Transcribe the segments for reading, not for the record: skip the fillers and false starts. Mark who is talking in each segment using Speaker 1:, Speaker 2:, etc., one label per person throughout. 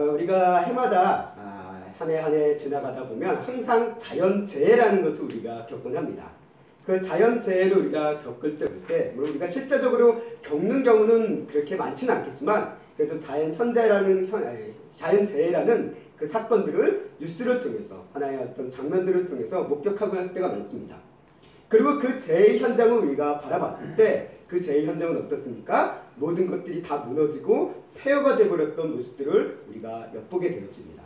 Speaker 1: 우리가 해마다 한 해 한 해 지나가다 보면 항상 자연재해라는 것을 우리가 겪곤 합니다. 그 자연재해를 우리가 겪을 때 물론 우리가 실제적으로 겪는 경우는 그렇게 많지는 않겠지만 그래도 자연재해라는 그 사건들을 뉴스를 통해서 하나의 어떤 장면들을 통해서 목격하고 할 때가 많습니다. 그리고 그 재해 현장을 우리가 바라봤을 때 그 재해 현장은 어떻습니까? 모든 것들이 다 무너지고 폐허가 되어버렸던 모습들을 우리가 엿보게 되어집니다.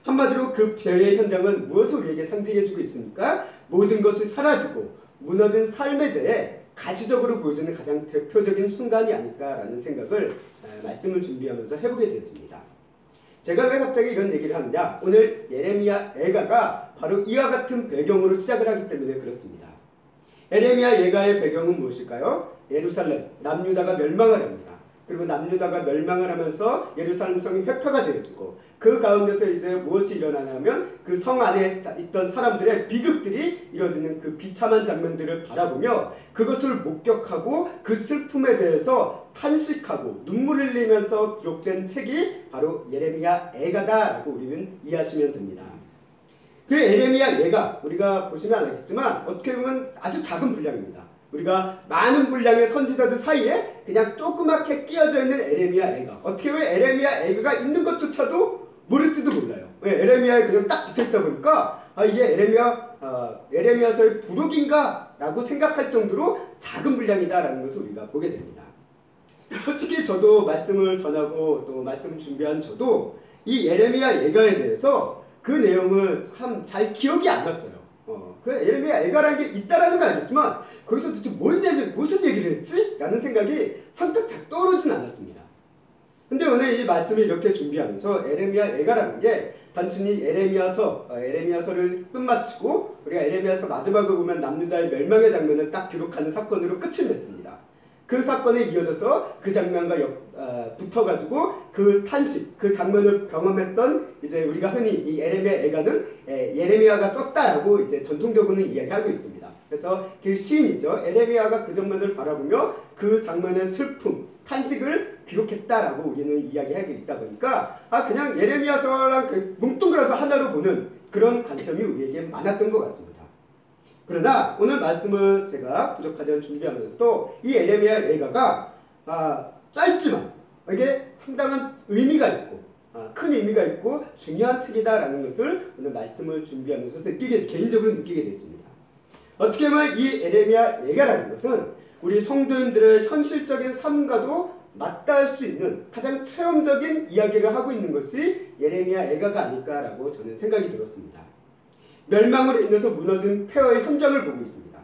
Speaker 1: 한마디로 그 재해 현장은 무엇을 우리에게 상징해주고 있습니까? 모든 것이 사라지고 무너진 삶에 대해 가시적으로 보여주는 가장 대표적인 순간이 아닐까라는 생각을 말씀을 준비하면서 해보게 되어집니다. 제가 왜 갑자기 이런 얘기를 하느냐? 오늘 예레미야 예가가 바로 이와 같은 배경으로 시작을 하기 때문에 그렇습니다. 예레미야 예가의 배경은 무엇일까요? 예루살렘, 남유다가 멸망을 합니다. 그리고 남유다가 멸망을 하면서 예루살렘 성이 회파가 되어지고 그 가운데서 이제 무엇이 일어나냐면 그 성 안에 있던 사람들의 비극들이 이루어지는 그 비참한 장면들을 바라보며 그것을 목격하고 그 슬픔에 대해서 탄식하고 눈물을 흘리면서 기록된 책이 바로 예레미야 예가다라고 우리는 이해하시면 됩니다. 그 예레미야 예가 우리가 보시면 알겠지만 어떻게 보면 아주 작은 분량입니다. 우리가 많은 분량의 선지자들 사이에 그냥 조그맣게 끼어져 있는 예레미야 예가 어떻게 보면 예레미야 예가가 있는 것조차도 모를지도 몰라요. 왜? 예레미야에 그냥 딱 붙어있다 보니까 이게 예레미야서의 부록인가? 라고 생각할 정도로 작은 분량이다라는 것을 우리가 보게 됩니다. 솔직히 저도 말씀을 전하고 또 말씀을 준비한 저도 이 예레미야 예가에 대해서 그 내용을 참 잘 기억이 안 났어요. 그 예레미야 예가라는 게 있다라는 건 알겠지만 거기서 도대체 무슨 얘기를 했지? 라는 생각이 선뜻 잘 떠오르진 않았습니다. 근데 오늘 이 말씀을 이렇게 준비하면서 예레미야 예가라는 게 단순히 예레미야서를 끝마치고 우리가 예레미야서 마지막을 보면 남유다의 멸망의 장면을 딱 기록하는 사건으로 끝을 맺습니다. 그 사건에 이어져서 그 장면과 붙어가지고 그 탄식, 그 장면을 경험했던 이제 우리가 흔히 이 예레미야 예가는 예레미야가 썼다라고 이제 전통적으로는 이야기하고 있습니다. 그래서 그 시인이죠. 예레미야가 그 장면을 바라보며 그 장면의 슬픔, 탄식을 기록했다라고 우리는 이야기하고 있다 보니까 그냥 예레미야서랑 뭉뚱그려서 하나로 보는 그런 관점이 우리에게 많았던 것 같습니다. 그러나 오늘 말씀을 제가 부족하지 않게 준비하면서도 이 예레미야 예가가 짧지만 이게 상당한 의미가 있고 큰 의미가 있고 중요한 책이다라는 것을 오늘 말씀을 준비하면서 개인적으로 느끼게 됐습니다. 어떻게 보면 이 예레미야 예가라는 것은 우리 성도님들의 현실적인 삶과도 맞닿을 수 있는 가장 체험적인 이야기를 하고 있는 것이 예레미야 예가가 아닐까라고 저는 생각이 들었습니다. 멸망으로 인해서 무너진 폐허의 현장을 보고 있습니다.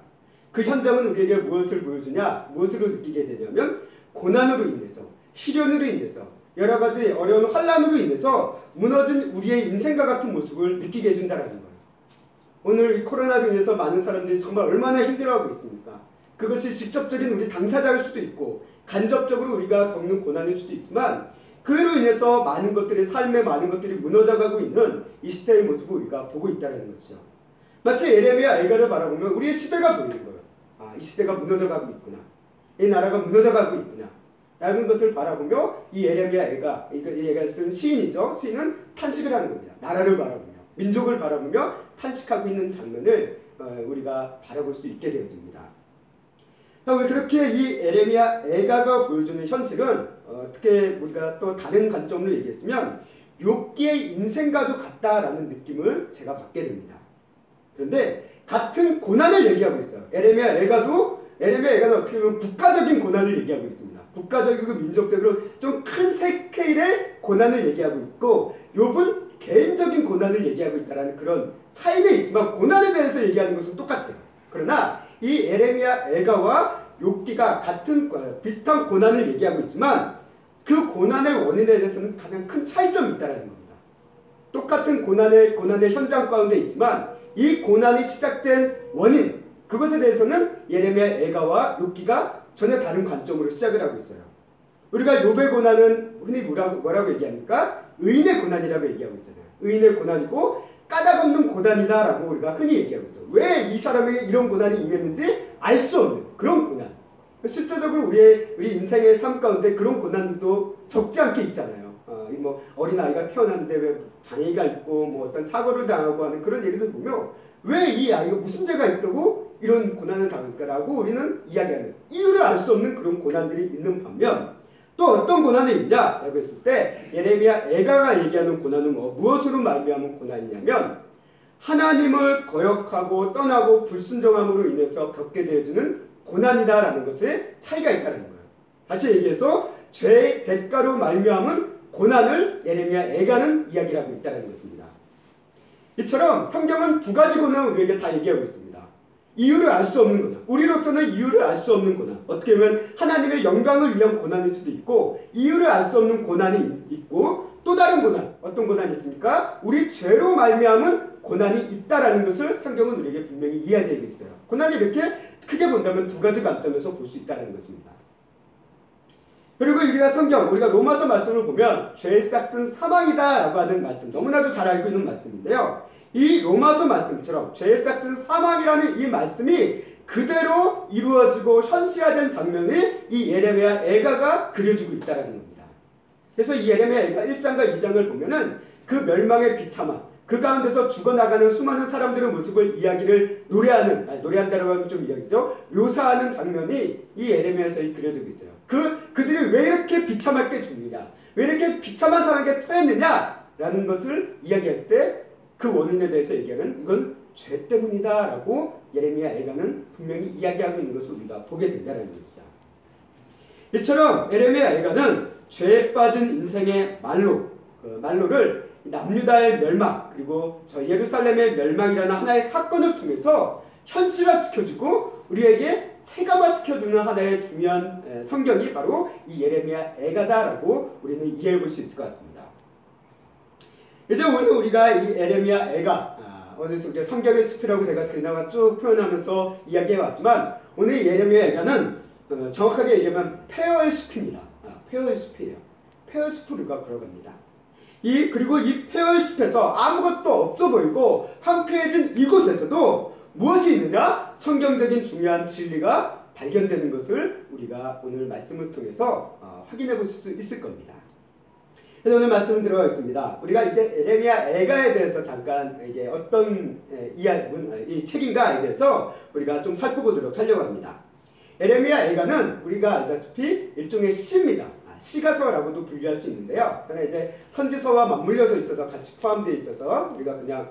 Speaker 1: 그 현장은 우리에게 무엇을 보여주냐? 무엇으로 느끼게 되냐면 고난으로 인해서, 시련으로 인해서, 여러 가지 어려운 환난으로 인해서 무너진 우리의 인생과 같은 모습을 느끼게 해준다는 거예요. 오늘 이 코로나로 인해서 많은 사람들이 정말 얼마나 힘들어하고 있습니까? 그것이 직접적인 우리 당사자일 수도 있고 간접적으로 우리가 겪는 고난일 수도 있지만 그로 인해서 많은 것들이 삶의 많은 것들이 무너져가고 있는 이 시대의 모습을 우리가 보고 있다는 것이죠. 마치 예레미야 예가를 바라보면 우리의 시대가 보이는 거예요. 이 시대가 무너져가고 있구나. 이 나라가 무너져가고 있구나. 라는 것을 바라보며 이 예레미야 예가를 쓴 시인이죠. 시인은 탄식을 하는 겁니다. 나라를 바라보며 민족을 바라보며 탄식하고 있는 장면을 우리가 바라볼 수 있게 되어집니다. 그렇게 이 예레미야 예가가 보여주는 현실은 어떻게 우리가 또 다른 관점으로 얘기했으면 욥기의 인생과도 같다라는 느낌을 제가 받게 됩니다. 그런데 같은 고난을 얘기하고 있어요. 예레미야 예가는 어떻게 보면 국가적인 고난을 얘기하고 있습니다. 국가적이고 민족적으로 좀 큰 스케일의 고난을 얘기하고 있고 욥은 개인적인 고난을 얘기하고 있다는 그런 차이는 있지만 고난에 대해서 얘기하는 것은 똑같아요. 그러나 이 예레미야 예가와 욥기가 같은 비슷한 고난을 얘기하고 있지만 그 고난의 원인에 대해서는 가장 큰 차이점이 있다는 겁니다. 똑같은 고난의 현장 가운데 있지만 이 고난이 시작된 원인 그것에 대해서는 예레미야 예가와 욥기가 전혀 다른 관점으로 시작을 하고 있어요. 우리가 욥의 고난은 흔히 뭐라고 얘기합니까? 의인의 고난이라고 얘기하고 있잖아요. 의인의 고난이고 까닭없는 고난이다라고 우리가 흔히 얘기하고 있죠. 왜 이 사람에게 이런 고난이 임했는지 알 수 없는 그런 고난. 실제적으로 우리 인생의 삶 가운데 그런 고난들도 적지 않게 있잖아요. 뭐 어린 아이가 태어났는데 왜 장애가 있고 뭐 어떤 사고를 당하고 하는 그런 얘기들 보면 왜 이 아이가 무슨 죄가 있다고 이런 고난을 당할까라고 우리는 이야기하는 이유를 알 수 없는 그런 고난들이 있는 반면 또 어떤 고난이 있냐라고 했을 때 예레미야 애가가 얘기하는 고난은 무엇으로 말미암은 고난이냐면 하나님을 거역하고 떠나고 불순종함으로 인해서 겪게 되어지는 고난이다라는 것에 차이가 있다는 거예요. 다시 얘기해서 죄의 대가로 말미암은 고난을 예레미야 애가는 이야기를 하고 있다는 것입니다. 이처럼 성경은 두 가지 고난을 우리에게 다 얘기하고 있습니다. 이유를 알 수 없는 고난, 우리로서는 이유를 알 수 없는 고난, 어떻게 보면 하나님의 영광을 위한 고난일 수도 있고 이유를 알 수 없는 고난이 있고 또 다른 고난, 어떤 고난이 있습니까? 우리 죄로 말미암은 고난이 있다라는 것을 성경은 우리에게 분명히 이야기하고 있어요. 고난이 이렇게 크게 본다면 두 가지 관점에서 볼 수 있다는 것입니다. 그리고 우리가 로마서 말씀을 보면 죄의 싹은 사망이다라고 하는 말씀, 너무나도 잘 알고 있는 말씀인데요. 이 로마서 말씀처럼 죄의 싹은 사망이라는 이 말씀이 그대로 이루어지고 현실화된 장면이 이 예레미야 애가가 그려주고 있다는 겁니다. 그래서 이 예레미야 애가 1장과 2장을 보면은 그 멸망의 비참함, 그 가운데서 죽어나가는 수많은 사람들의 모습을 노래한다라고 하면 좀 이야기죠. 묘사하는 장면이 이 예레미야서에 그려지고 있어요. 그들이 왜 이렇게 비참하게 죽느냐, 왜 이렇게 비참한 상황에 처했느냐라는 것을 이야기할 때 그 원인에 대해서 얘기하는 이건 죄 때문이다라고 예레미야 애가는 분명히 이야기하고 있는 것을 우리가 보게 된다는 것이죠. 이처럼 예레미야 애가는 죄에 빠진 인생의 말로를 남유다의 멸망 그리고 저 예루살렘의 멸망이라는 하나의 사건을 통해서 현실화시켜주고 우리에게 체감화시켜주는 하나의 중요한 성경이 바로 이 예레미야 애가다라고 우리는 이해해 볼 수 있을 것 같습니다. 이제 오늘 우리가 이 예레미야 애가 어디서 이제 성경의 숲이라고 제가 그나마 쭉 표현하면서 이야기해 왔지만 오늘 예레미야 애가는 정확하게 얘기하면 폐허의 숲입니다. 폐허의 숲이에요. 폐허의 숲을 우리가 걸어갑니다. 그리고 이 폐허의 숲에서 아무것도 없어 보이고 황폐해진 이곳에서도 무엇이 있느냐? 성경적인 중요한 진리가 발견되는 것을 우리가 오늘 말씀을 통해서 확인해 보실 수 있을 겁니다. 그래서 오늘 말씀을 들어가겠습니다. 우리가 이제 예레미야 애가에 대해서 잠깐 이게 어떤 이 책인가에 대해서 우리가 좀 살펴보도록 하려고 합니다. 예레미야 애가는 우리가 알다시피 일종의 시입니다. 시가서라고도 분류할 수 있는데요. 그러나 이제 선지서와 맞물려서 있어서 같이 포함되어 있어서 우리가 그냥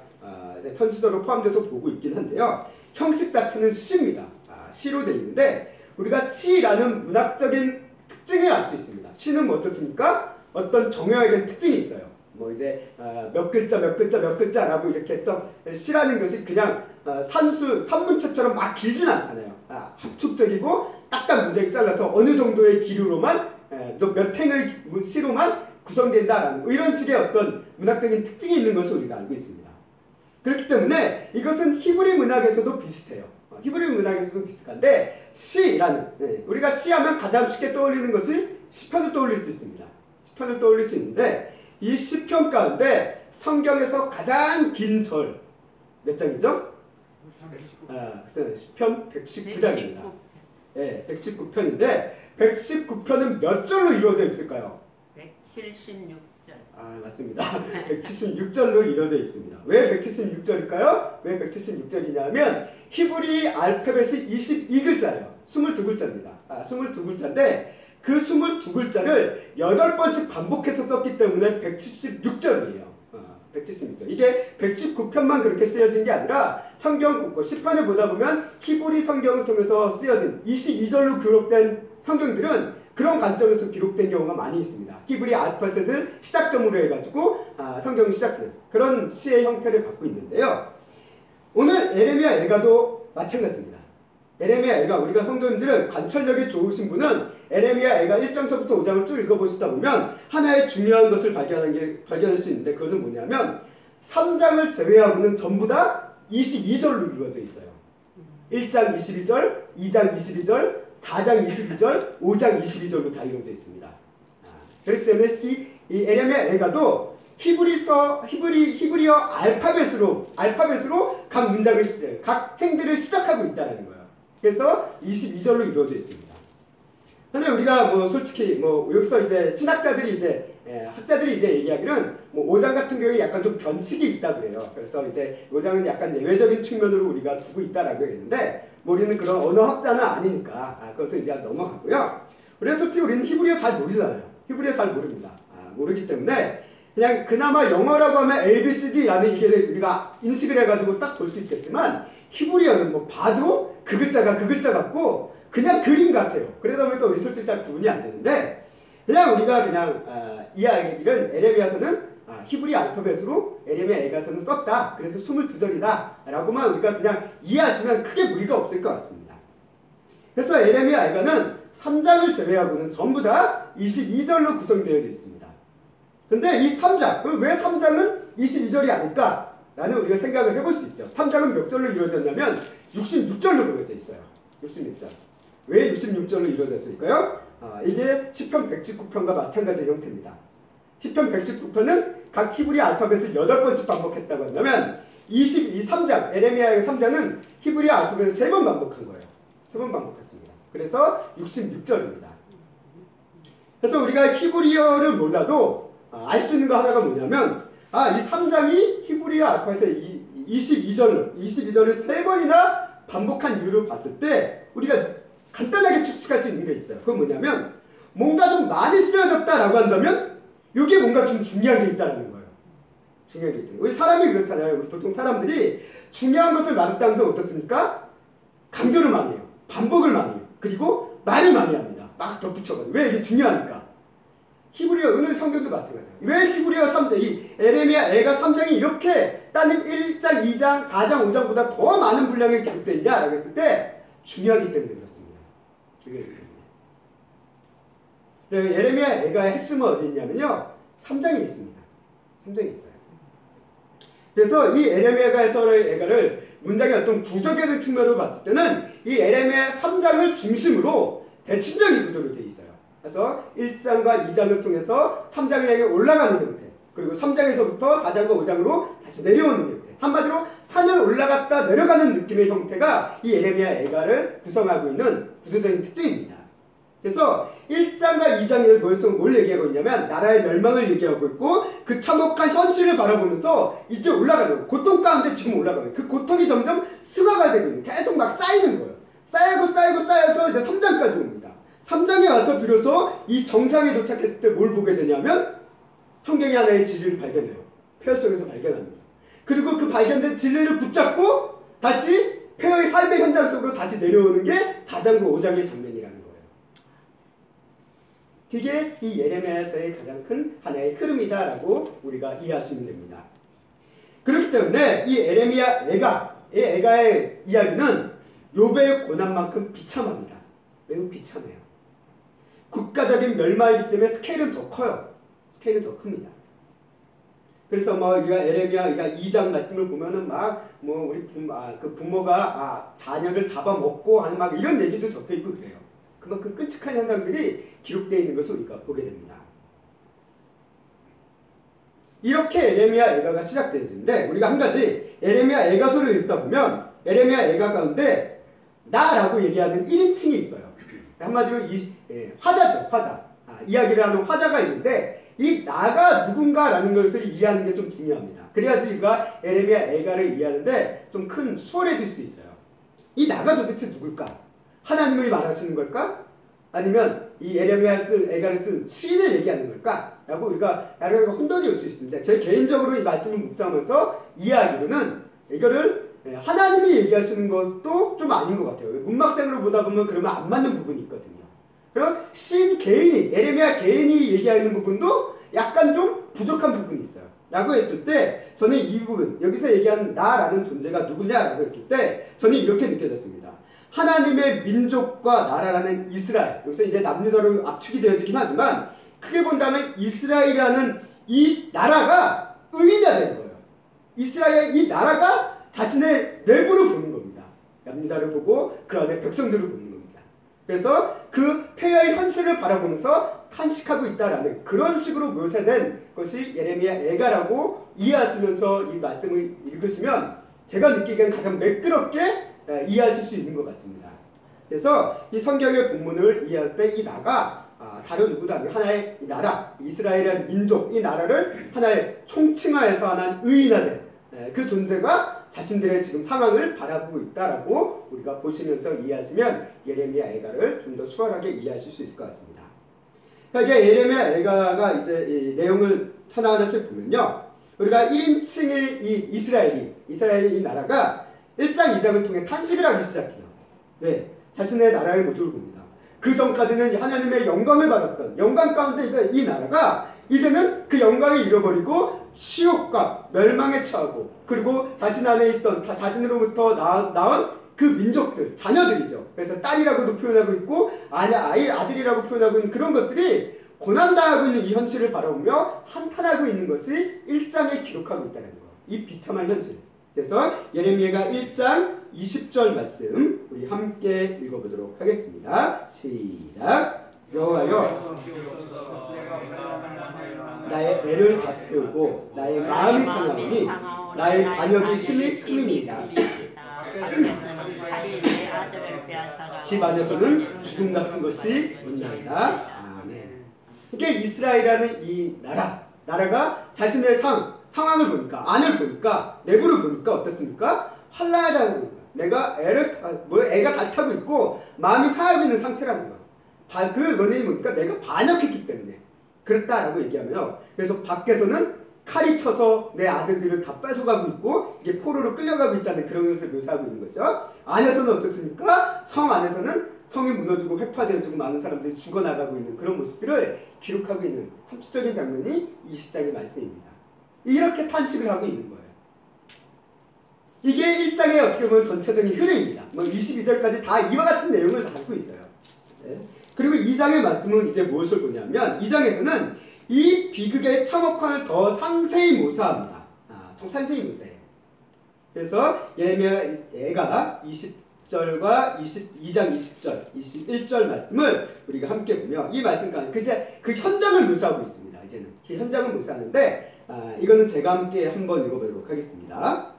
Speaker 1: 선지서로 포함돼서 보고 있긴 한데요. 형식 자체는 시입니다. 시로 되어 있는데 우리가 시라는 문학적인 특징을 알 수 있습니다. 시는 뭐 어떻습니까? 어떤 정형화된 특징이 있어요. 뭐 이제 몇 글자라고 이렇게 또 시라는 것이 그냥 산문체처럼 막 길진 않잖아요. 합축적이고 딱딱 문장이 잘라서 어느 정도의 길이로만 또 몇 행의 시로만 구성된다라는 이런 식의 어떤 문학적인 특징이 있는 것을 우리가 알고 있습니다. 그렇기 때문에 이것은 히브리 문학에서도 비슷해요. 히브리 문학에서도 비슷한데 시라는 우리가 시하면 가장 쉽게 떠올리는 것이 시편을 떠올릴 수 있습니다. 시편을 떠올릴 수 있는데 이 시편 가운데 성경에서 가장 긴 절 몇 장이죠? 시편 119장입니다. 네, 119편인데 119편은 몇 절로 이루어져 있을까요?
Speaker 2: 176절.
Speaker 1: 맞습니다. 176절로 이루어져 있습니다. 왜 176절일까요? 왜 176절이냐면 히브리 알파벳이 22글자예요. 22글자입니다. 22글자인데 그 22글자를 8번씩 반복해서 썼기 때문에 176절이에요. 176절. 이게 119편만 그렇게 쓰여진 게 아니라 성경 곳곳 시편을 보다 보면 히브리 성경을 통해서 쓰여진 22절로 기록된 성경들은 그런 관점에서 기록된 경우가 많이 있습니다. 히브리 알파벳을 시작점으로 해가지고 성경이 시작된 그런 시의 형태를 갖고 있는데요. 오늘 예레미야 애가도 마찬가지입니다. 예레미야 애가 우리가 성도님들은 관찰력이 좋으신 분은 예레미야 애가 1장서부터 5장을 쭉 읽어보시다 보면 하나의 중요한 것을 발견할 수 있는데 그것은 뭐냐면 3장을 제외하고는 전부 다 22절로 이루어져 있어요. 1장 22절, 2장 22절, 4장 22절, 5장 22절로 다 이루어져 있습니다. 그렇기 때문에 이 예레미야 애가도 히브리어 알파벳으로 각 문장을 각 행들을 시작하고 있다는 거예요. 그래서 22절로 이루어져 있습니다. 근데 우리가 솔직히 여기서 이제 신학자들이 이제 학자들이 이제 얘기하기는 뭐 5장 같은 경우에 약간 좀 변칙이 있다 그래요. 그래서 이제 5장은 약간 예외적인 측면으로 우리가 두고 있다라고 했는데 우리는 그런 언어학자는 아니니까 그것은 이제 넘어가고요. 그래서 솔직히 우리는 히브리어 잘 모르잖아요. 히브리어 잘 모릅니다. 모르기 때문에 그냥 그나마 영어라고 하면 ABCD라는 이게 우리가 인식을 해가지고 딱 볼 수 있겠지만 히브리어는 뭐 봐도 그 글자가 그 글자 같고 그냥 그림 같아요. 그러다 보니까 우리 솔직히 잘 구분이 안 되는데 그냥 우리가 그냥 이야기는 에레미야서는 히브리 알파벳으로 에레미야 애가서는 썼다. 그래서 22절이다 라고만 우리가 그냥 이해하시면 크게 무리가 없을 것 같습니다. 그래서 에레미야 애가는 3장을 제외하고는 전부 다 22절로 구성되어 있습니다. 근데 이 3장, 왜 3장은 22절이 아닐까? 라는 우리가 생각을 해볼 수 있죠. 3장은 몇 절로 이루어졌냐면 66절로 그려져 있어요. 66절. 왜 66절로 이루어졌을까요? 이게 시편 119편과 마찬가지 형태입니다. 시편 119편은 각 히브리 알파벳을 8번씩 반복했다고 한다면 3장, 에레미야의 3장은 히브리 알파벳을 3번 반복한 거예요. 3번 반복했습니다. 그래서 66절입니다. 그래서 우리가 히브리어를 몰라도 알 수 있는 거 하나가 뭐냐면 이 3장이 히브리어 알파벳의 22절을 3번이나 반복한 이유를 봤을 때 우리가 간단하게 추측할 수 있는 게 있어요. 그건 뭐냐면 뭔가 좀 많이 쓰여졌다라고 한다면 이게 뭔가 좀 중요한 게 있다라는 거예요. 중요한 게 있다. 우리 사람이 그렇잖아요. 우리 보통 사람들이 중요한 것을 말했다면서 어떻습니까? 강조를 많이 해요. 반복을 많이 해요. 그리고 말을 많이 합니다. 막 덧붙여가지고. 왜 이게 중요하니까. 히브리어 오늘 성경도 마찬가지예요. 왜 히브리어 3장, 이 에레미야 애가 3장이 이렇게 다른 1장, 2장, 4장, 5장보다 더 많은 분량이 기록되어 있냐라고 했을 때 중요하기 때문에 그렇습니다. 중요하기 때문에. 에레미야 애가의 핵심은 어디 있냐면요. 3장에 있습니다. 3장에 있어요. 그래서 이 에레미야서의 애가를 문장의 어떤 구조적인 측면으로 봤을 때는 이 에레미야 3장을 중심으로 대칭적인 구조로 되어 있어요. 그래서 1장과 2장을 통해서 3장을 향해 올라가는 형태, 그리고 3장에서부터 4장과 5장으로 다시 내려오는 형태, 한마디로 산을 올라갔다 내려가는 느낌의 형태가 이 에레미야 애가를 구성하고 있는 구조적인 특징입니다. 그래서 1장과 2장에 뭘 얘기하고 있냐면 나라의 멸망을 얘기하고 있고 그 참혹한 현실을 바라보면서 이제 올라가는 고통 가운데 지금 올라가는 그 고통이 점점 승화가 되고 있는 계속 막 쌓이는 거예요. 쌓여서 이제 3장까지 옵니다. 3장에 와서 비로소 이 정상에 도착했을 때 뭘 보게 되냐면 성경의 하나의 진리를 발견해요. 폐허 속에서 발견합니다. 그리고 그 발견된 진리를 붙잡고 다시 폐허의 삶의 현장 속으로 다시 내려오는 게 4장과 5장의 장면이라는 거예요. 그게 이 예레미야서의 가장 큰 하나의 흐름이다라고 우리가 이해하시면 됩니다. 그렇기 때문에 이 에레미야 애가의 이야기는 욥의 고난만큼 비참합니다. 매우 비참해요. 국가적인 멸망이기 때문에 스케일은 더 커요. 스케일은 더 큽니다. 그래서 우리가 에레미야 2장 말씀을 보면은 우리 부모가 자녀를 잡아먹고 하는 이런 얘기도 적혀 있고 그래요. 그만큼 끔찍한 현상들이 기록되어 있는 것을 우리가 보게 됩니다. 이렇게 에레미야 애가가 시작되는데 우리가 한 가지 에레미야 애가서를 읽다 보면 에레미야 애가 가운데 나라고 얘기하는 1인칭이 있어요. 한마디로 화자죠. 화자. 이야기를 하는 화자가 있는데 이 나가 누군가라는 것을 이해하는 게 좀 중요합니다. 그래야지 우리가 에레미야 애가를 이해하는데 좀 큰 수월해질 수 있어요. 이 나가 도대체 누굴까? 하나님을 말하시는 걸까? 아니면 이 에레미야 애가를 쓴 시인을 얘기하는 걸까? 라고 우리가 여러 가지 혼돈이 올 수 있는데 제 개인적으로 이 말씀을 묵상하면서 이해하기로는 이거를 하나님이 얘기하시는 것도 좀 아닌 것 같아요. 문학생으로 보다 보면 그러면 안 맞는 부분이 있거든요. 그럼 시인 개인이, 에레미야 개인이 얘기하는 부분도 약간 좀 부족한 부분이 있어요. 라고 했을 때 저는 이 부분, 여기서 얘기하는 나라는 존재가 누구냐라고 했을 때 저는 이렇게 느껴졌습니다. 하나님의 민족과 나라라는 이스라엘, 여기서 이제 남유다로 압축이 되어지긴 하지만 크게 본다면 이스라엘이라는 이 나라가 의인이 되는 거예요. 이스라엘 이 나라가 자신의 내부를 보는 겁니다. 남유다를 보고 그 안에 백성들을 보는 겁니다. 그래서 그 폐허의 현실을 바라보면서 탄식하고 있다라는 그런 식으로 묘사된 것이 예레미야 애가라고 이해하시면서 이 말씀을 읽으시면 제가 느끼기엔 가장 매끄럽게 이해하실 수 있는 것 같습니다. 그래서 이 성경의 본문을 이해할 때 이 나가 다른 누구도 아닌 하나의 나라, 이스라엘이라는 민족, 이 나라를 하나의 총칭하여서 하나의 의인화된 그 존재가 자신들의 지금 상황을 바라보고 있다라고 우리가 보시면서 이해하시면 예레미야 애가를 좀 더 수월하게 이해하실 수 있을 것 같습니다. 이제 예레미야 애가가 이제 이 내용을 하나하나씩 보면요, 우리가 1인칭의 이 이스라엘이 이 나라가 1장 2장을 통해 탄식을 하기 시작해요. 네, 자신의 나라의 모습을 봅니다. 그 전까지는 하나님의 영광을 받았던 영광 가운데 있던 이 나라가 이제는 그 영광을 잃어버리고 치욕과 멸망에 처하고, 그리고 자신 안에 있던 자신으로부터 나온 그 민족들, 자녀들이죠. 그래서 딸이라고도 표현하고 있고 아들이라고 표현하고 있는 그런 것들이 고난당하고 있는 이 현실을 바라보며 한탄하고 있는 것이 1장에 기록하고 있다는 거. 이 비참한 현실. 그래서 예레미야가 1장 20절 말씀 우리 함께 읽어보도록 하겠습니다. 시작. 여호와여, 나의 애를 다 태우고 나의 마음이 상하오니 나의 반역이 심히 크니이다. 집 안에서는 죽음 같은 것이 있나이다. 아멘. 이게 이스라엘이라는 이 나라가 자신의 상황을 보니까, 안을 보니까, 내부를 보니까 어떻습니까? 환란하다는 거예요. 내가 애가 다 타고 있고 마음이 상하고 있는 상태라는 거예요. 그 원인이 뭡니까? 내가 반역했기 때문에 그렇다라고 얘기하면요. 그래서 밖에서는 칼이 쳐서 내 아들들을 다 뺏어가고 있고 이게 포로로 끌려가고 있다는 그런 것을 묘사하고 있는 거죠. 안에서는 어떻습니까? 성 안에서는 성이 무너지고 회파되어지고 많은 사람들이 죽어나가고 있는 그런 모습들을 기록하고 있는 함축적인 장면이 20장의 말씀입니다. 이렇게 탄식을 하고 있는 거예요. 이게 1장의 어떻게 보면 전체적인 흐름입니다. 22절까지 다 이와 같은 내용을 담고 있어요. 네. 그리고 2장의 말씀은 이제 무엇을 보냐면 2장에서는 이 비극의 참혹함을 더 상세히 묘사합니다. 더 상세히 묘사해요. 그래서 예레미야가 20절과 22장 20절, 21절 말씀을 우리가 함께 보면 이 말씀까지 그 현장을 묘사하고 있습니다. 이제는 그 현장을 묘사하는데 이거는 제가 함께 한번 읽어보도록 하겠습니다.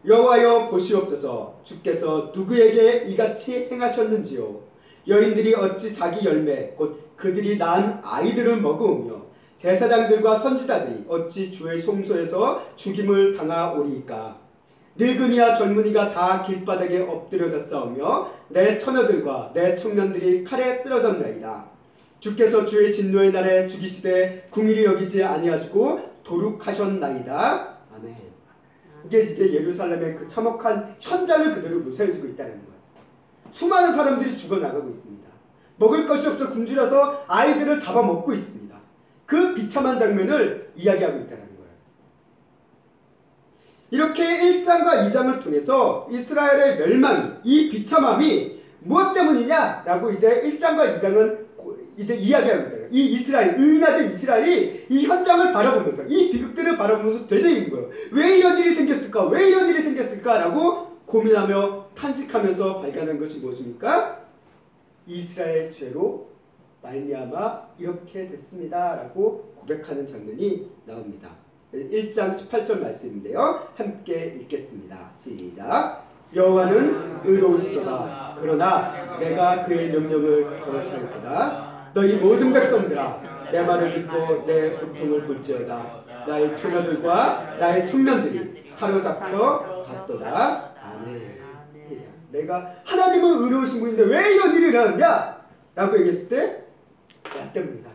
Speaker 1: 여호와여 보시옵소서, 주께서 누구에게 이같이 행하셨는지요. 여인들이 어찌 자기 열매 곧 그들이 낳은 아이들을 먹으며 제사장들과 선지자들이 어찌 주의 송소에서 죽임을 당하오리이까. 늙은이와 젊은이가 다 길바닥에 엎드려졌사오며 내 처녀들과 내 청년들이 칼에 쓰러졌나이다. 주께서 주의 진노의 날에 죽이시되 궁일이 여기지 아니하시고 도륙하셨나이다. 아멘. 이게 이제 예루살렘의 그 참혹한 현장을 그대로 묘사해주고 있다는 거예요. 수많은 사람들이 죽어나가고 있습니다. 먹을 것이 없어 굶주려서 아이들을 잡아먹고 있습니다. 그 비참한 장면을 이야기하고 있다는 거예요. 이렇게 1장과 2장을 통해서 이스라엘의 멸망이, 이 비참함이 무엇 때문이냐라고 이제 1장과 2장은 이제 이야기하고 있다. 이 이스라엘, 의인화된 이스라엘이 이 현장을 바라보면서, 이 비극들을 바라보면서 되뇌이는 거예요. 왜 이런 일이 생겼을까? 왜 이런 일이 생겼을까? 라고 고민하며 탄식하면서 발견한 것이 무엇입니까? 이스라엘 죄로 말미암아 이렇게 됐습니다. 라고 고백하는 장면이 나옵니다. 1장 18절 말씀인데요. 함께 읽겠습니다. 시작. 여호와는 의로우시도다. 그러나 내가 그의 명령을 거역하였도다. 너희 모든 백성들아, 내 말을 듣고 내 고통을 볼지어다. 나의 처녀들과 나의 청년들이 사로잡혀 갔도다. 아멘. 내가 하나님은 의로우신 분인데 왜 이런 일이 일어났냐? 라고 얘기했을 때 나 때문이다.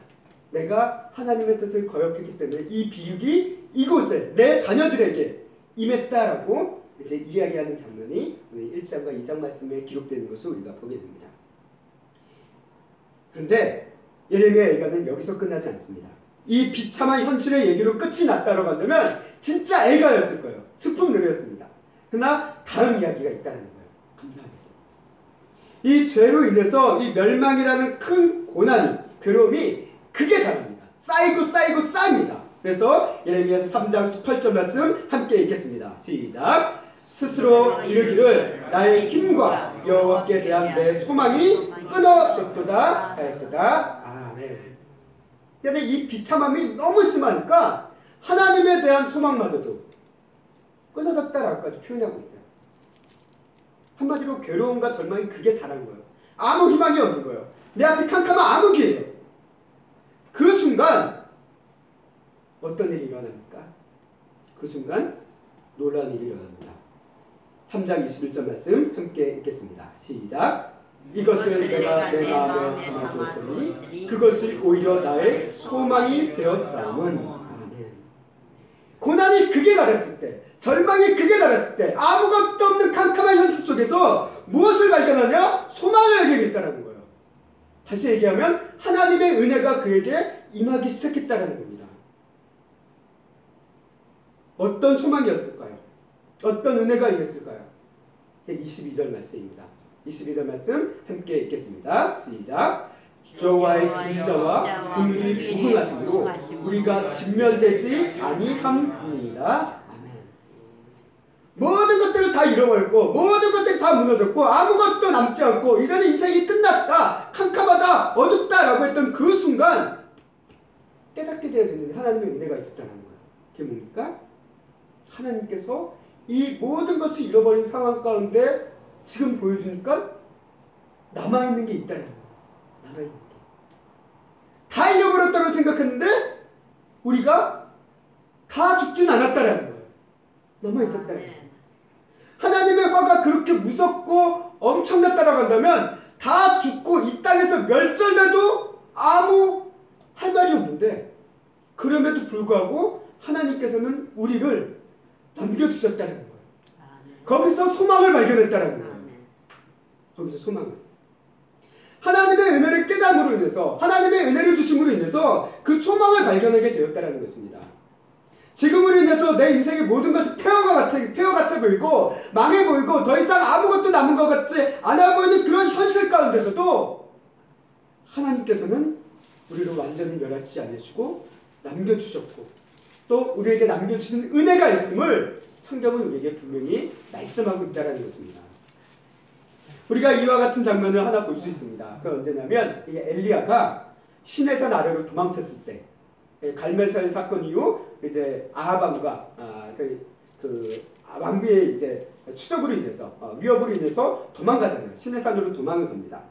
Speaker 1: 내가 하나님의 뜻을 거역했기 때문에 이 비극이 이곳에 내 자녀들에게 임했다라고 이제 이야기하는 장면이 우리 1장과 2장 말씀에 기록되는 것을 우리가 보게 됩니다. 그런데 예레미야 애가는 여기서 끝나지 않습니다. 이 비참한 현실의 얘기로 끝이 났다고 한다면 진짜 애가였을 거예요. 슬픈 노래였습니다. 그러나 다음 이야기가 있다는 거예요. 감사합니다. 이 죄로 인해서 이 멸망이라는 큰 고난이, 괴로움이 극에 달합니다. 쌓이고 쌓입니다. 그래서 예레미야서 3장 18절 말씀 함께 읽겠습니다. 시작. 스스로 이르기를 나의 힘과 여호와께 대한 내 소망이 끊어졌도다 하였도다. 아멘. 근데 이 비참함이 너무 심하니까 하나님에 대한 소망마저도 끊어졌다라고까지 표현하고 있어요. 한마디로 괴로움과 절망이 극에 달한 거예요. 아무 희망이 없는 거예요. 내 앞에 캄캄한 암흑이에요. 그 순간 어떤 일이 일어납니까? 그 순간 놀라운 일이 일어납니다. 3장 21절 말씀 함께 읽겠습니다. 시작. 이것을 내가 내 마음에 담아두었더니 그것이 오히려 나의 소망이 되었사오면. 아멘. 고난이 극에 달했을 때, 절망이 극에 달했을 때, 아무것도 없는 캄캄한 현실 속에서 무엇을 발견하냐? 소망을 발견했다는 거예요. 다시 얘기하면 하나님의 은혜가 그에게 임하기 시작했다는 겁니다. 어떤 소망이었을까요? 어떤 은혜가 임했을까요? 22절 말씀입니다. 22절 말씀 함께 읽겠습니다. 시작. 여호와의 인자와 긍휼이 무궁하심으로 우리가 진멸되지 아니함이니이다. 아멘. 모든 것들을 다 잃어버렸고 모든 것들이 다 무너졌고 아무것도 남지 않고 이제는 인생이 끝났다, 캄캄하다, 어둡다라고 했던 그 순간 깨닫게 되어지는 하나님의 은혜가 있었다는 거예요. 그게 뭡니까? 하나님께서 이 모든 것을 잃어버린 상황 가운데 지금 보여주니까 남아있는 게 있다는 거예요. 남아있는 게. 다 잃어버렸다고 생각했는데 우리가 다 죽진 않았다라는 거예요. 남아있었다는 거예요. 하나님의 화가 그렇게 무섭고 엄청났다라고 한다면 다 죽고 이 땅에서 멸절돼도 아무 할 말이 없는데 그럼에도 불구하고 하나님께서는 우리를 남겨주셨다는 거예요. 거기서 소망을 발견했다는 거예요. 거기서 소망을. 하나님의 은혜를 깨달음으로 인해서 하나님의 은혜를 주심으로 인해서 그 소망을 발견하게 되었다는 것입니다. 지금으로 인해서 내 인생의 모든 것이 폐허 같아 보이고 망해 보이고 더 이상 아무것도 남은 것 같지 않아 보이는 그런 현실 가운데서도 하나님께서는 우리를 완전히 멸하지 않으시고 남겨주셨고 또 우리에게 남겨주신 은혜가 있음을 성경은 우리에게 분명히 말씀하고 있다는 것입니다. 우리가 이와 같은 장면을 하나 볼 수 있습니다. 그건 언제냐면 엘리야가 시내산 아래로 도망쳤을 때 갈멜살 사건 이후 이제 아합왕과 그 왕비의 이제 추적으로 인해서 위협으로 인해서 도망가잖아요. 시내산으로 도망을 갑니다.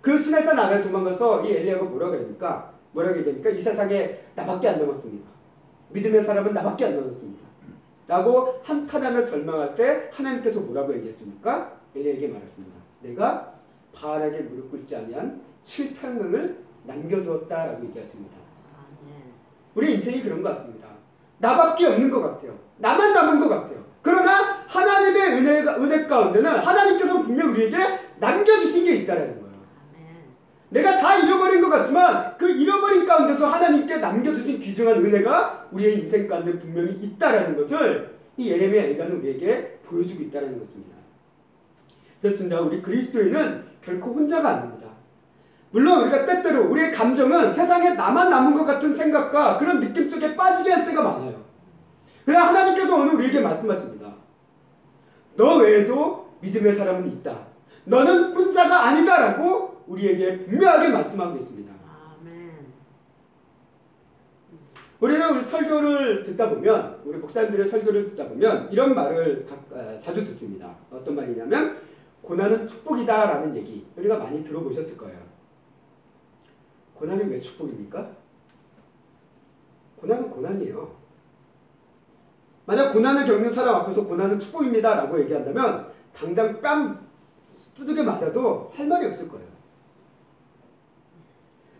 Speaker 1: 그 시내산 아래로 도망가서 이 엘리야가 뭐라고 얘기합니까? 이 세상에 나밖에 안 남았습니다. 믿음의 사람은 나밖에 안 남았습니다. 라고 한탄하며 절망할 때 하나님께서 뭐라고 얘기했습니까? 엘리야에게 말했습니다. 내가 바알에게 무릎 꿇지 아니한 7,000명을 남겨두었다라고 얘기했습니다. 우리 인생이 그런 것 같습니다. 나밖에 없는 것 같아요. 나만 남은 것 같아요. 그러나 하나님의 은혜 가운데는 하나님께서 분명 우리에게 남겨주신 게 있다는 거예요. 내가 다 잃어버린 것 같지만 그 잃어버린 가운데서 하나님께 남겨주신 귀중한 은혜가 우리의 인생 가운데 분명히 있다는 것을 이 예레미야 예언은 우리에게 보여주고 있다는 것입니다. 그렇습니다. 우리 그리스도인은 결코 혼자가 아닙니다. 물론 우리가 때때로 우리의 감정은 세상에 나만 남은 것 같은 생각과 그런 느낌 속에 빠지게 할 때가 많아요. 그러나 하나님께서 오늘 우리에게 말씀하십니다. 너 외에도 믿음의 사람은 있다. 너는 혼자가 아니다라고 우리에게 분명하게 말씀하고 있습니다. 아멘. 우리는 우리 설교를 듣다 보면 우리 목사님들의 설교를 듣다 보면 이런 말을 자주 듣습니다. 어떤 말이냐면 고난은 축복이다라는 얘기 우리가 많이 들어보셨을 거예요. 고난이 왜 축복입니까? 고난은 고난이에요. 만약 고난을 겪는 사람 앞에서 고난은 축복입니다 라고 얘기한다면 당장 뺨 두들겨 맞아도 할 말이 없을 거예요.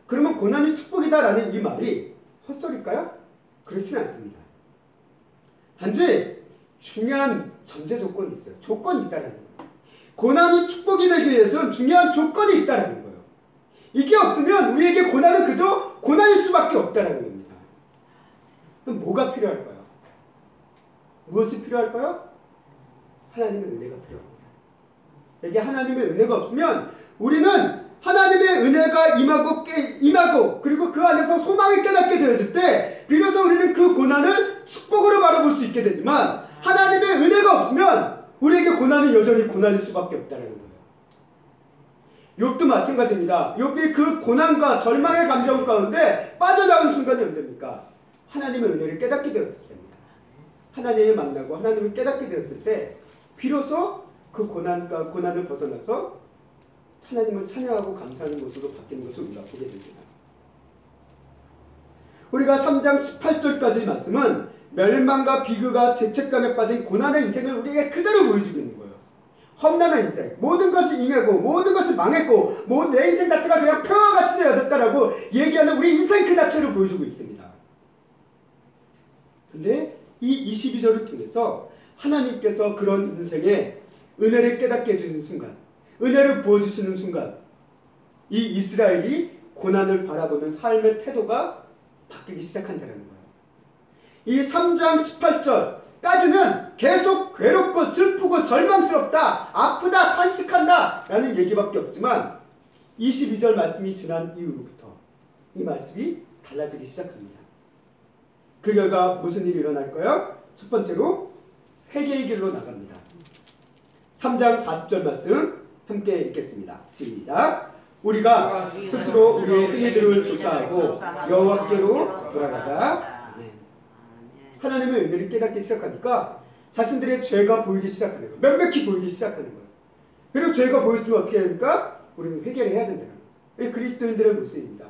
Speaker 1: 그러면 고난이 축복이다 라는 이 말이 헛소리일까요? 그렇진 않습니다. 단지 중요한 전제 조건이 있어요. 조건이 있다는 거예요. 고난이 축복이 되기 위해서는 중요한 조건이 있다는 거예요. 이게 없으면 우리에게 고난은 그저 고난일 수밖에 없다는 겁니다. 그럼 뭐가 필요할까요? 무엇이 필요할까요? 하나님의 은혜가 필요합니다. 여기 하나님의 은혜가 없으면 우리는 하나님의 은혜가 임하고 그리고 그 안에서 소망을 깨닫게 되었을 때 비로소 우리는 그 고난을 축복으로 바라볼 수 있게 되지만 하나님의 은혜가 없으면 우리에게 고난은 여전히 고난일 수밖에 없다는 거예요. 욥도 마찬가지입니다. 욥이 그 고난과 절망의 감정 가운데 빠져나오는 순간이 언제입니까? 하나님의 은혜를 깨닫게 되었을 때입니다. 하나님을 만나고 하나님을 깨닫게 되었을 때 비로소 그 고난을 벗어나서 하나님을 찬양하고 감사하는 모습으로 바뀌는 것을 우리가 보게 됩니다. 우리가 3장 18절까지 말씀은 멸망과 비극과 죄책감에 빠진 고난의 인생을 우리에게 그대로 보여주고 있는 거예요. 험난한 인생, 모든 것이 잉해고 모든 것이 망했고 내 인생 자체가 그냥 표와 같이 되어졌다라고 얘기하는 우리 인생 그 자체를 보여주고 있습니다. 근데 이 22절을 통해서 하나님께서 그런 인생에 은혜를 깨닫게 해주는 순간, 은혜를 부어주시는 순간 이 이스라엘이 고난을 바라보는 삶의 태도가 바뀌기 시작한다는 거예요. 이 3장 18절까지는 계속 괴롭고 슬프고 절망스럽다, 아프다, 탄식한다 라는 얘기밖에 없지만 22절 말씀이 지난 이후부터 이 말씀이 달라지기 시작합니다. 그 결과 무슨 일이 일어날까요? 첫 번째로 회개의 길로 나갑니다. 3장 40절 말씀 함께 읽겠습니다. 시작. 우리가 스스로 우리의 행위들을 조사하고 여호와께로 돌아가자. 네. 하나님의 은혜를 깨닫기 시작하니까 자신들의 죄가 보이기 시작하는 거예요. 명백히 보이기 시작하는 거예요. 그리고 죄가 보였으면 어떻게 해야 됩니까? 우리는 회개를 해야 된다는 거예요. 이게 그리스도인들의 모습입니다.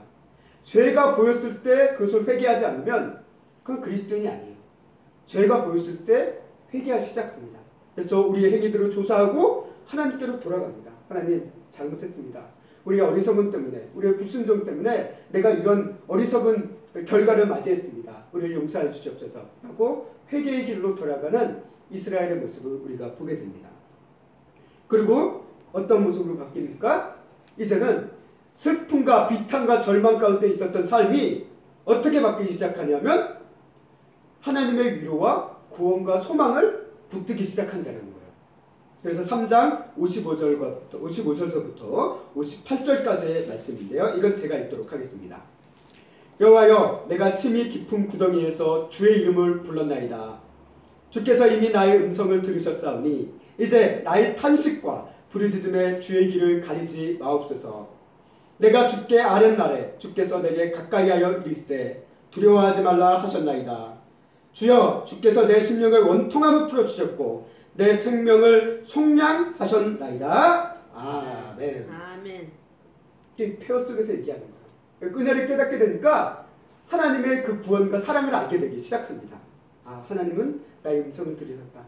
Speaker 1: 죄가 보였을 때 그것을 회개하지 않으면 그건 그리스도인이 아니에요. 죄가 보였을 때 회개하기 시작합니다. 그래서 우리의 행위들을 조사하고 하나님께로 돌아갑니다. 하나님 잘못했습니다. 우리의 어리석음 때문에, 우리의 불순종 때문에 내가 이런 어리석은 결과를 맞이했습니다. 우리를 용서해 주시옵소서 하고 회개의 길로 돌아가는 이스라엘의 모습을 우리가 보게 됩니다. 그리고 어떤 모습으로 바뀝니까? 이제는 슬픔과 비탄과 절망 가운데 있었던 삶이 어떻게 바뀌기 시작하냐면 하나님의 위로와 구원과 소망을 붙들기 시작한다는 거예요. 그래서 3장 55절서부터 58절까지의 말씀인데요. 이건 제가 읽도록 하겠습니다. 여호와여, 내가 심히 깊은 구덩이에서 주의 이름을 불렀나이다. 주께서 이미 나의 음성을 들으셨사오니 이제 나의 탄식과 부르짖음에 주의 길을 가리지 마옵소서. 내가 주께 아랫날에 주께서 내게 가까이하여 이르시되 두려워하지 말라 하셨나이다. 주여, 주께서 내 심령을 원통함을 풀어주셨고 내 생명을 속량하셨나이다. 아멘.
Speaker 2: 아멘.
Speaker 1: 이 폐허 속에서 얘기하는 거예요. 은혜를 깨닫게 되니까 하나님의 그 구원과 사랑을 알게 되기 시작합니다. 아, 하나님은 나의 음성을 들으셨다.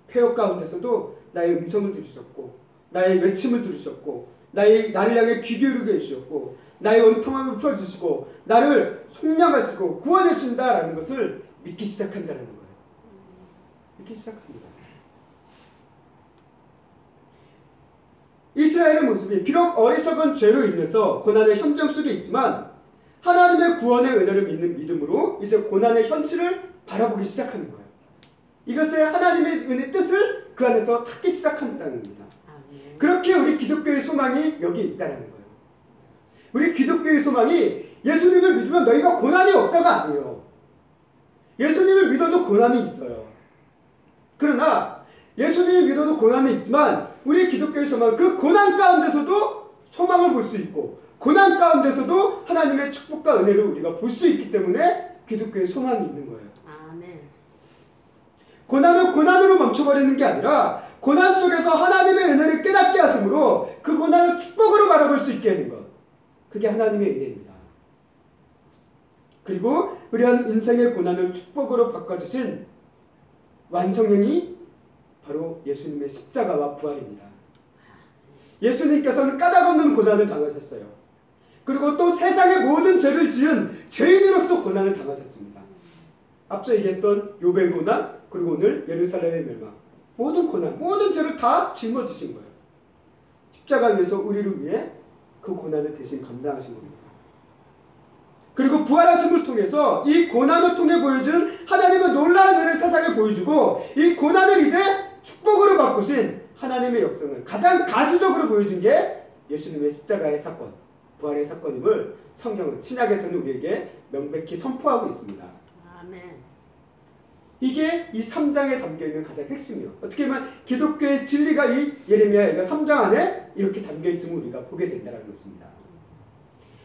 Speaker 1: 폐허 가운데서도 나의 음성을 들으셨고 나의 외침을 들으셨고 나를 향해 귀 기울이게 해주셨고 나의 원통함을 풀어주시고 나를 속량하시고 구원해 주신다라는 것을 믿기 시작한다는 거예요. 믿기 시작합니다. 이스라엘의 모습이 비록 어리석은 죄로 인해서 고난의 현장 속에 있지만 하나님의 구원의 은혜를 믿는 믿음으로 이제 고난의 현실을 바라보기 시작하는 거예요. 이것의 하나님의 은혜의 뜻을 그 안에서 찾기 시작한다는 겁니다. 그렇게 우리 기독교의 소망이 여기 있다는 거예요. 우리 기독교의 소망이 예수님을 믿으면 너희가 고난이 없다가 아니에요. 예수님을 믿어도 고난이 있어요. 그러나 예수님을 믿어도 고난이 있지만 우리 기독교의 소망은 그 고난 가운데서도 소망을 볼 수 있고 고난 가운데서도 하나님의 축복과 은혜를 우리가 볼 수 있기 때문에 기독교의 소망이 있는 거예요.
Speaker 2: 아멘.
Speaker 1: 고난은 고난으로 멈춰버리는 게 아니라 고난 속에서 하나님의 은혜를 깨닫게 하심으로 그 고난을 축복으로 바라볼 수 있게 하는 것. 그게 하나님의 은혜입니다. 그리고 우리 인생의 고난을 축복으로 바꿔주신 완성형이 바로 예수님의 십자가와 부활입니다. 예수님께서는 까닭 없는 고난을 당하셨어요. 그리고 또 세상의 모든 죄를 지은 죄인으로서 고난을 당하셨습니다. 앞서 얘기했던 욥의 고난, 그리고 오늘 예루살렘의 멸망, 모든 고난, 모든 죄를 다 짊어지신 거예요. 십자가 위에서 우리를 위해 그 고난을 대신 감당하신 겁니다. 그리고 부활하심을 통해서 이 고난을 통해 보여준 하나님의 놀라운 은혜를 세상에 보여주고 이 고난을 이제 축복으로 바꾸신 하나님의 역성을 가장 가시적으로 보여준 게 예수님의 십자가의 사건, 부활의 사건임을 성경은 신약에서는 우리에게 명백히 선포하고 있습니다.
Speaker 2: 아멘.
Speaker 1: 이게 이 3장에 담겨있는 가장 핵심이에요. 어떻게 보면 기독교의 진리가 이 예레미야 3장 안에 이렇게 담겨있음을 우리가 보게 된다는 것입니다.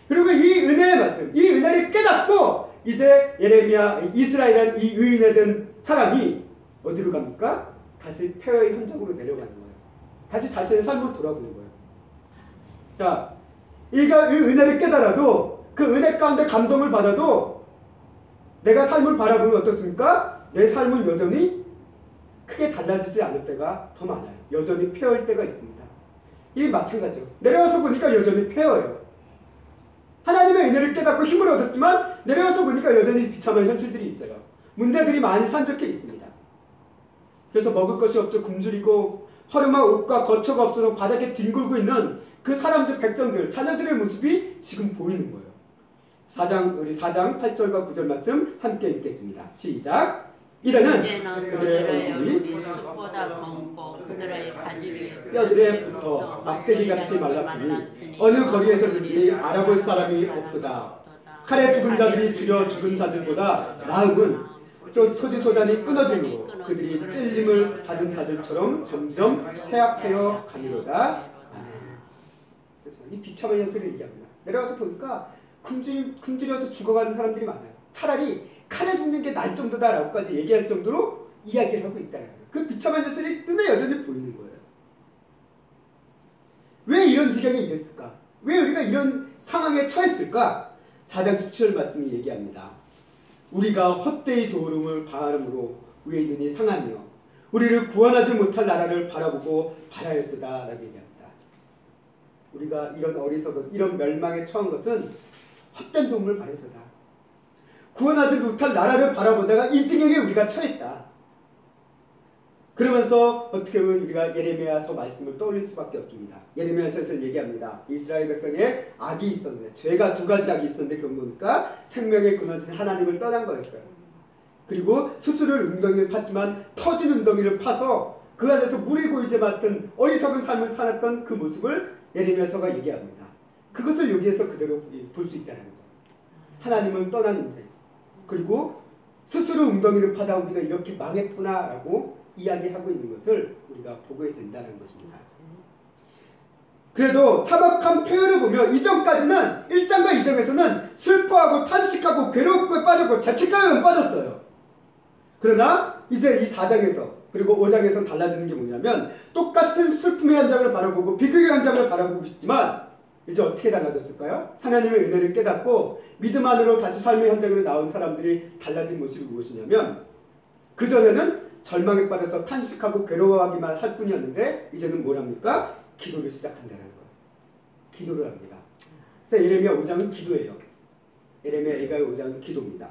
Speaker 1: 그리고 이 은혜의 말씀, 이 은혜를 깨닫고 이제 예레미야, 이스라엘은 이 의인에 든 사람이 어디로 갑니까? 다시 폐허의 현장으로 내려가는 거예요. 다시 자신의 삶으로 돌아보는 거예요. 자, 이 은혜를 깨달아도 그 은혜 가운데 감동을 받아도 내가 삶을 바라보면 어떻습니까? 내 삶은 여전히 크게 달라지지 않을 때가 더 많아요. 여전히 폐허일 때가 있습니다. 이게 마찬가지죠. 내려와서 보니까 여전히 폐허예요. 하나님의 은혜를 깨닫고 힘을 얻었지만 내려와서 보니까 여전히 비참한 현실들이 있어요. 문제들이 많이 산적해 있습니다. 그래서 먹을 것이 없어 굶주리고 허름한 옷과 거처가 없어서 바닥에 뒹굴고 있는 그 사람들, 백성들, 자녀들의 모습이 지금 보이는 거예요. 우리 4장 8절과 9절 말씀 함께 읽겠습니다. 시작. 이래는 그들의 얼굴이 뼈들에 붙어 막대기같이 말랐으니 어느 거리에서든지 알아볼 사람이 없도다. 칼에 죽은 자들이 줄여 죽은 자들보다 나음은 토지 소잔이 끊어짐으로 그들이 찔림을 받은 자들처럼 점점 쇠약하여 가미로다. 그래서 이 비참한 현실을 얘기합니다. 내려와서 보니까 굶주려서 죽어가는 사람들이 많아요. 차라리 칼에 죽는 게 나을 정도다라고까지 얘기할 정도로 이야기를 하고 있다는 거예요. 그 비참한 현실이 눈에 여전히 보이는 거예요. 왜 이런 지경에 이랬을까? 왜 우리가 이런 상황에 처했을까? 4장 17절 말씀이 얘기합니다. 우리가 헛되이 도름을 바람으로 우리의 눈이 상하며 우리를 구원하지 못할 나라를 바라보고 바라였도다 라고 얘기합니다. 우리가 이런 어리석은 이런 멸망에 처한 것은 헛된 도움을 바라서다. 구원하지 못할 나라를 바라보다가 이 지경에 우리가 처했다. 그러면서 어떻게 보면 우리가 예레미야서 말씀을 떠올릴 수밖에 없습니다. 예레미야서에서 얘기합니다. 이스라엘 백성에 악이 있었는데 죄가 두 가지 악이 있었는데 그건 뭡니까? 생명의 근원이신 하나님을 떠난 거였어요. 그리고 스스로 웅덩이를 팠지만 터진 웅덩이를 파서 그 안에서 물이 고이지 않던 어리석은 삶을 살았던 그 모습을 예레미야서가 얘기합니다. 그것을 여기에서 그대로 볼 수 있다는 거예요. 하나님을 떠난 인생. 그리고 스스로 웅덩이를 파다 우리가 이렇게 망했구나라고 이야기하고 있는 것을 우리가 보게 된다는 것입니다. 그래도 차박한 폐허를 보며 이전까지는 1장과 2장에서는 슬퍼하고 탄식하고 괴롭고 빠졌고 죄책감에 빠졌어요. 그러나 이제 이 4장에서 그리고 5장에서 달라지는 게 뭐냐면 똑같은 슬픔의 현장을 바라보고 비극의 현장을 바라보고 싶지만 이제 어떻게 달라졌을까요? 하나님의 은혜를 깨닫고 믿음 안으로 다시 삶의 현장으로 나온 사람들이 달라진 모습이 무엇이냐면 그전에는 절망에 빠져서 탄식하고 괴로워하기만 할 뿐이었는데 이제는 뭐랍니까? 기도를 시작한다는 거예요. 기도를 합니다. 그래서 예레미야 5장은 기도예요. 예레미야 예가의 5장은 기도입니다.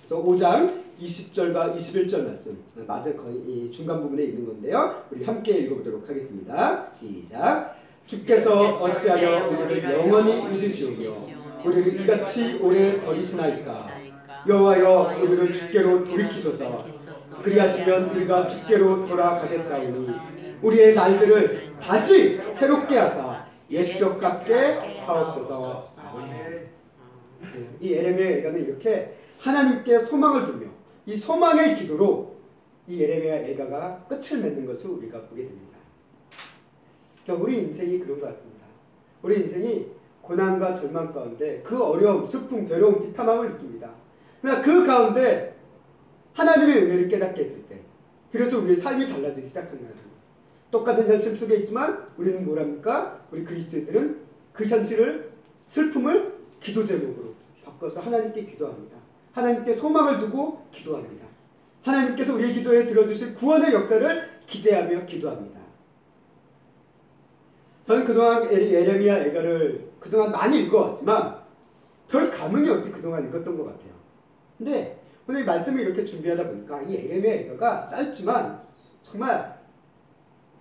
Speaker 1: 그래서 5장 20절과 21절 말씀 맞아 거의 이 중간 부분에 있는 건데요. 우리 함께 읽어보도록 하겠습니다. 시작. 주께서 어찌하여 우리를 영원히 잊으시오며 우리를 이같이 오래 버리시나이까. 여호와여 우리를 주께로 돌이키소서. 그리하시면 우리가 주께로 돌아가겠사오니 우리의 날들을 다시 새롭게 하사 옛적 같게 하옵소서. 아멘. 이 예레미야 예가는 이렇게 하나님께 소망을 두며 이 소망의 기도로 이 예레미야 예가가 끝을 맺는 것을 우리가 보게 됩니다. 우리 인생이 그런 것 같습니다. 우리 인생이 고난과 절망 가운데 그 어려움, 슬픔, 괴로움, 비참함을 느낍니다. 그러나 그 가운데 하나님의 은혜를 깨닫게 될 때 그래서 우리의 삶이 달라지기 시작한다는 거예요. 똑같은 현실 속에 있지만 우리는 뭐랍니까? 우리 그리스도인들은 그 현실을 슬픔을 기도 제목으로 바꿔서 하나님께 기도합니다. 하나님께 소망을 두고 기도합니다. 하나님께서 우리의 기도에 들어주실 구원의 역사를 기대하며 기도합니다. 저는 그동안 예레미야 예가를 그동안 많이 읽어왔지만 별 감흥이 없이 그동안 읽었던 것 같아요. 근데 오늘 말씀을 이렇게 준비하다 보니까 이 예레미야 예가가 짧지만 정말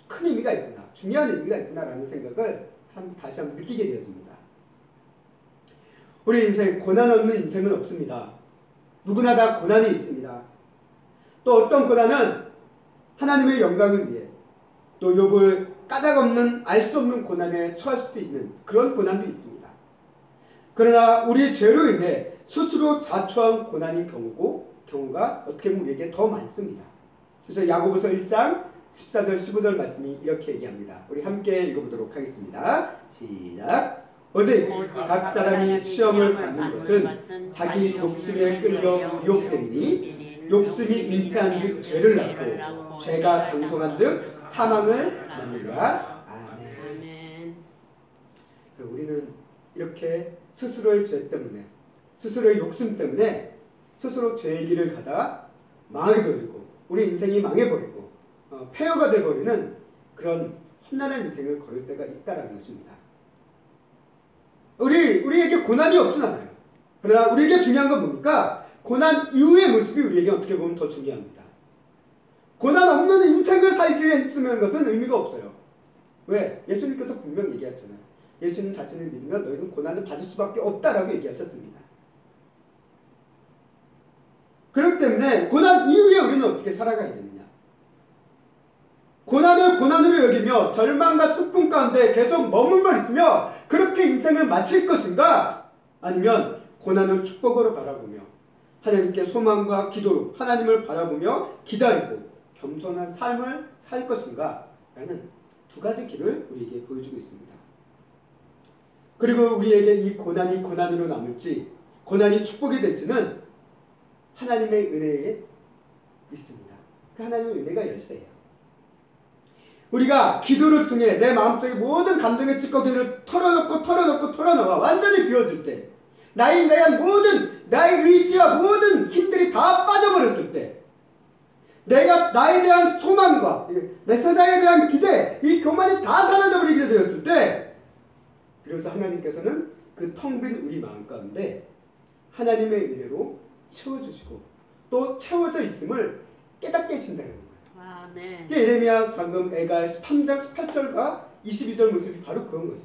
Speaker 1: 큰 의미가 있구나, 중요한 의미가 있구나라는 생각을 다시 한번 느끼게 되었습니다. 우리 인생 고난 없는 인생은 없습니다. 누구나 다 고난이 있습니다. 또 어떤 고난은 하나님의 영광을 위해 또 욥을 까닭없는 알 수 없는 고난에 처할 수도 있는 그런 고난도 있습니다. 그러나 우리의 죄로 인해 스스로 자초한 고난인 경우가 어떻게 보면 우리에게 더 많습니다. 그래서 야고보서 1장 14절 15절 말씀이 이렇게 얘기합니다. 우리 함께 읽어보도록 하겠습니다. 시작. 어제 각 사람이 시험을 받는 것은 자기 욕심에 끌려 유혹되니 욕심이 잉태한 즉 죄를 낳고 죄가 장성한 즉 사망을 낳느니라. 아멘. 우리는 이렇게 스스로의 죄 때문에 스스로의 욕심 때문에 스스로 죄의 길을 가다 망해버리고 우리 인생이 망해버리고 폐허가 돼버리는 그런 험난한 인생을 걸을 때가 있다라는 것입니다. 우리에게 고난이 없진 않아요. 그러나 우리에게 중요한 건 뭡니까? 고난 이후의 모습이 우리에게 어떻게 보면 더 중요합니다. 고난 없는 인생을 살기 위해 힘쓰는 것은 의미가 없어요. 왜? 예수님께서 분명히 얘기하셨잖아요. 예수님 자신을 믿으면 너희는 고난을 받을 수밖에 없다라고 얘기하셨습니다. 그렇기 때문에 고난 이후에 우리는 어떻게 살아가야 되느냐? 고난을 고난으로 여기며 절망과 슬픔 가운데 계속 머물러 있으며 그렇게 인생을 마칠 것인가? 아니면 고난을 축복으로 바라보며 하나님께 소망과 기도로 하나님을 바라보며 기다리고 겸손한 삶을 살 것인가? 라는 두 가지 길을 우리에게 보여주고 있습니다. 그리고 우리에게 이 고난이 고난으로 남을지 고난이 축복이 될지는 하나님의 은혜에 있습니다. 그 하나님의 은혜가 열쇠예요. 우리가 기도를 통해 내 마음속에 모든 감정의 찌꺼기를 털어놓아 완전히 비워질 때 나에 대한 모든 나의 의지와 모든 힘들이 다 빠져버렸을 때 내가 나에 대한 소망과 내 세상에 대한 기대 이 교만이 다 사라져버리게 되었을 때 그래서 하나님께서는 그 텅 빈 우리 마음 가운데 하나님의 은혜로 채워주시고 또 채워져 있음을 깨닫게 하신다는 거예요.
Speaker 2: 아, 네.
Speaker 1: 예레미야 방금 애가 3장 18절과 22절 모습이 바로 그런 거죠.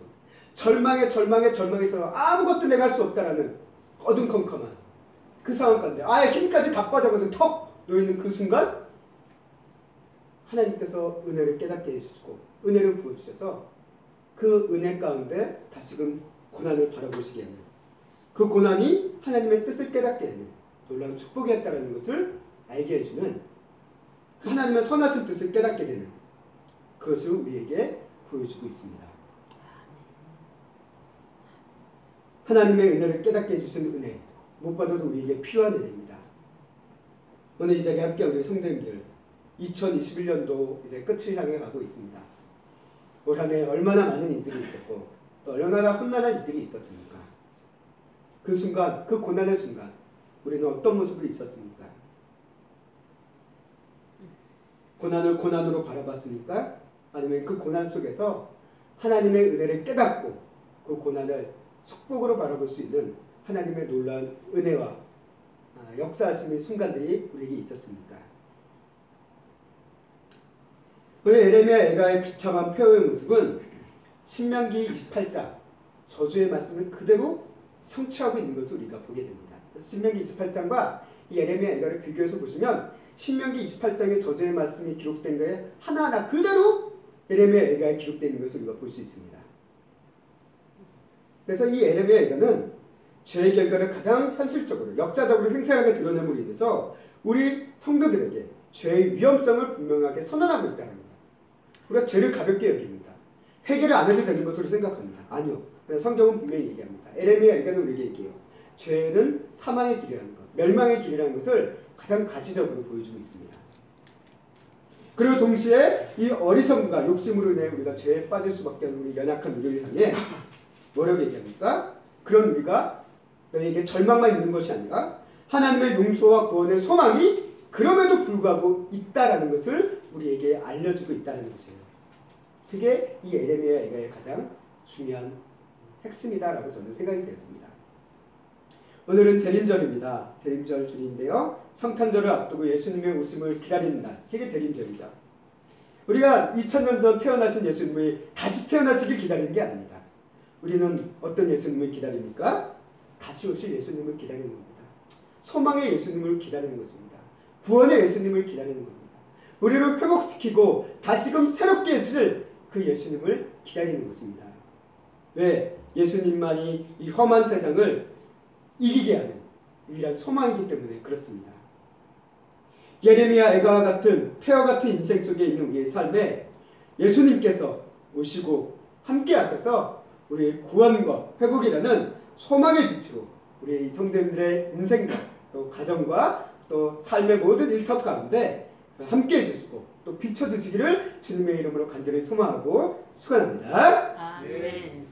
Speaker 1: 절망에서 아무것도 내가 할 수 없다라는 어둠컴컴한 그 상황 가운데 아예 힘까지 다 빠져가지고 턱 놓이는 그 순간 하나님께서 은혜를 깨닫게 해주시고 은혜를 부어주셔서 그 은혜 가운데 다시금 고난을 바라보시게 하는 그 고난이 하나님의 뜻을 깨닫게 하는 놀라운 축복이었다는 것을 알게 해주는 그 하나님의 선하신 뜻을 깨닫게 되는 그것을 우리에게 보여주고 있습니다. 하나님의 은혜를 깨닫게 해주신 은혜 무엇보다도 우리에게 필요한 은혜입니다. 오늘 이 자리에 함께 우리 성도님들 2021년도 이제 끝을 향해 가고 있습니다. 올 한 해 얼마나 많은 일들이 있었고 또 얼마나 험난한 일들이 있었습니까? 그 순간, 그 고난의 순간 우리는 어떤 모습으로 있었습니까? 고난을 고난으로 바라봤습니까? 아니면 그 고난 속에서 하나님의 은혜를 깨닫고 그 고난을 축복으로 바라볼 수 있는 하나님의 놀라운 은혜와 역사하심의 순간들이 우리에게 있었습니까? 오늘 예레미야 애가의 비참한 폐허의 모습은 신명기 28장 저주의 말씀을 그대로 성취하고 있는 것을 우리가 보게 됩니다. 그래서 신명기 28장과 이 예레미야 애가를 비교해서 보시면 신명기 28장의 저주의 말씀이 기록된 거에 하나하나 그대로 예레미야 애가에 기록되어 있는 것을 우리가 볼 수 있습니다. 그래서 이 예레미야 애가는 죄의 결과를 가장 현실적으로 역사적으로 생생하게 드러냄으로 인해서 우리 성도들에게 죄의 위험성을 분명하게 선언하고 있다는 거예요. 우리가 죄를 가볍게 여깁니다. 해결을 안 해도 되는 것으로 생각합니다. 아니요. 성경은 분명히 얘기합니다. 예레미야 애가는 우리에게 얘기해요. 죄는 사망의 길이라는 것, 멸망의 길이라는 것을 가장 가시적으로 보여주고 있습니다. 그리고 동시에 이 어리석음과 욕심으로 인해 우리가 죄에 빠질 수밖에 없는 우리 연약한 우리를 향해 뭐라고 얘기합니까? 그런 우리가 너에게 절망만 있는 것이 아니라 하나님의 용서와 구원의 소망이 그럼에도 불구하고 있다라는 것을 우리에게 알려주고 있다는 것이에요. 그게 이 예레미야 애가의 가장 중요한 핵심이다라고 저는 생각이 되었습니다. 오늘은 대림절입니다. 대림절 주일인데요. 성탄절을 앞두고 예수님의 오심을 기다리는 날, 이게 대림절이죠. 우리가 2000년 전 태어나신 예수님이 다시 태어나시길 기다리는 게 아닙니다. 우리는 어떤 예수님을 기다립니까? 다시 오실 예수님을 기다리는 겁니다. 소망의 예수님을 기다리는 것입니다. 구원의 예수님을 기다리는 겁니다. 우리를 회복시키고 다시금 새롭게 하실 그 예수님을 기다리는 것입니다. 왜? 예수님만이 이 험한 세상을 이기게 하는 유일한 소망이기 때문에 그렇습니다. 예레미야 애가와 같은 폐허 같은 인생 속에 있는 우리의 삶에 예수님께서 오시고 함께 하셔서 우리의 구원과 회복이라는 소망의 빛으로 우리의 성도님들의 인생과 또 가정과 또 삶의 모든 일터 가운데 함께 해주시고 또 비춰주시기를 주님의 이름으로 간절히 소망하고 축원합니다.
Speaker 2: 아멘.